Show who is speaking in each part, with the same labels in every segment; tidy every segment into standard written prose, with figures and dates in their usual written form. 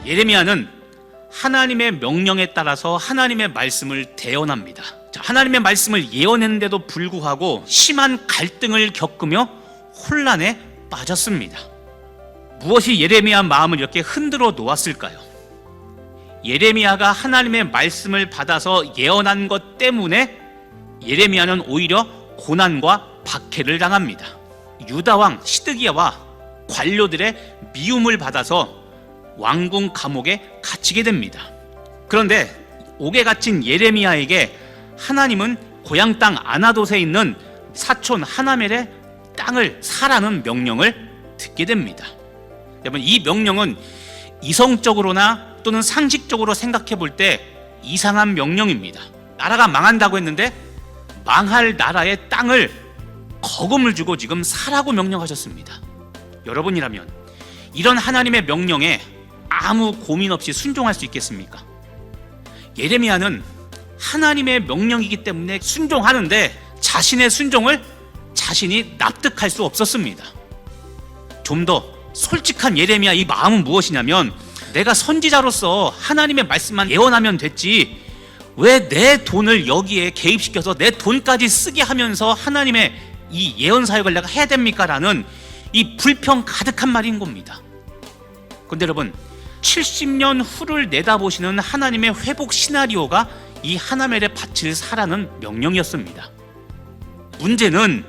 Speaker 1: 예레미야는 하나님의 명령에 따라서 하나님의 말씀을 대언합니다. 하나님의 말씀을 예언했는데도 불구하고 심한 갈등을 겪으며 혼란에 빠졌습니다. 무엇이 예레미야 마음을 이렇게 흔들어 놓았을까요? 예레미야가 하나님의 말씀을 받아서 예언한 것 때문에 예레미야는 오히려 고난과 박해를 당합니다. 유다왕 시드기야와 관료들의 미움을 받아서 왕궁 감옥에 갇히게 됩니다. 그런데 옥에 갇힌 예레미야에게 하나님은 고향 땅 아나돗에 있는 사촌 하나멜의 땅을 사라는 명령을 듣게 됩니다. 여러분, 이 명령은 이성적으로나 또는 상식적으로 생각해 볼 때 이상한 명령입니다. 나라가 망한다고 했는데 망할 나라의 땅을 거금을 주고 지금 사라고 명령하셨습니다. 여러분이라면 이런 하나님의 명령에 아무 고민 없이 순종할 수 있겠습니까? 예레미야는 하나님의 명령이기 때문에 순종하는데 자신의 순종을 자신이 납득할 수 없었습니다. 좀 더 솔직한 예레미야 이 마음은 무엇이냐면, 내가 선지자로서 하나님의 말씀만 예언하면 됐지 왜 내 돈을 여기에 개입시켜서 내 돈까지 쓰게 하면서 하나님의 이 예언 사역을 내가 해야 됩니까? 라는 이 불평 가득한 말인 겁니다. 그런데 여러분, 70년 후를 내다보시는 하나님의 회복 시나리오가 이 하나멜의 밭을 사라는 명령이었습니다. 문제는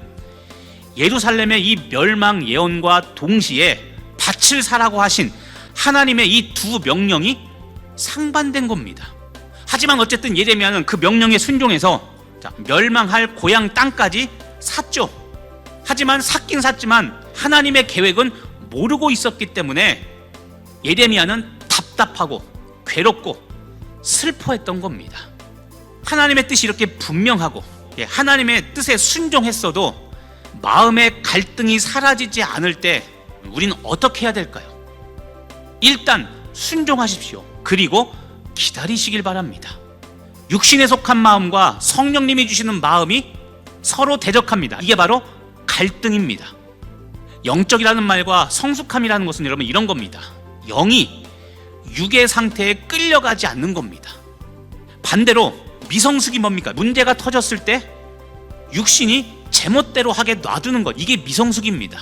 Speaker 1: 예루살렘의 이 멸망 예언과 동시에 밭을 사라고 하신 하나님의 이 두 명령이 상반된 겁니다. 하지만 어쨌든 예레미야는 그 명령에 순종해서 멸망할 고향 땅까지 샀죠. 하지만 샀긴 샀지만 하나님의 계획은 모르고 있었기 때문에 예레미야는 답답하고 괴롭고 슬퍼했던 겁니다. 하나님의 뜻이 이렇게 분명하고 하나님의 뜻에 순종했어도 마음의 갈등이 사라지지 않을 때 우린 어떻게 해야 될까요? 일단 순종하십시오. 그리고 기다리시길 바랍니다. 육신에 속한 마음과 성령님이 주시는 마음이 서로 대적합니다. 이게 바로 갈등입니다. 영적이라는 말과 성숙함이라는 것은 여러분 이런 겁니다. 영이 육의 상태에 끌려가지 않는 겁니다. 반대로 미성숙이 뭡니까? 문제가 터졌을 때 육신이 제멋대로 하게 놔두는 것, 이게 미성숙입니다.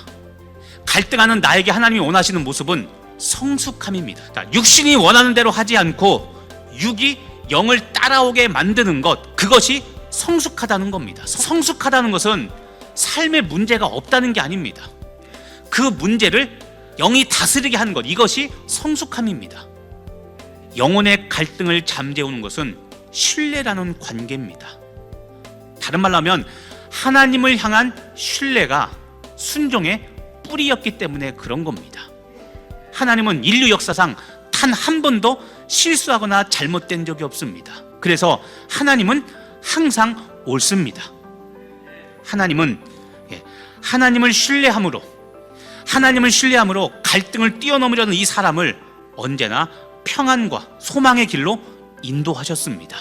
Speaker 1: 갈등하는 나에게 하나님이 원하시는 모습은 성숙함입니다. 육신이 원하는 대로 하지 않고 육이 영을 따라오게 만드는 것, 그것이 성숙하다는 겁니다. 성숙하다는 것은 삶에 문제가 없다는 게 아닙니다. 그 문제를 영이 다스리게 하는 것, 이것이 성숙함입니다. 영혼의 갈등을 잠재우는 것은 신뢰라는 관계입니다. 다른 말로 하면 하나님을 향한 신뢰가 순종의 뿌리였기 때문에 그런 겁니다. 하나님은 인류 역사상 단 한 번도 실수하거나 잘못된 적이 없습니다. 그래서 하나님은 항상 옳습니다. 하나님은 하나님을 신뢰함으로 갈등을 뛰어넘으려는 이 사람을 언제나 평안과 소망의 길로 인도하셨습니다.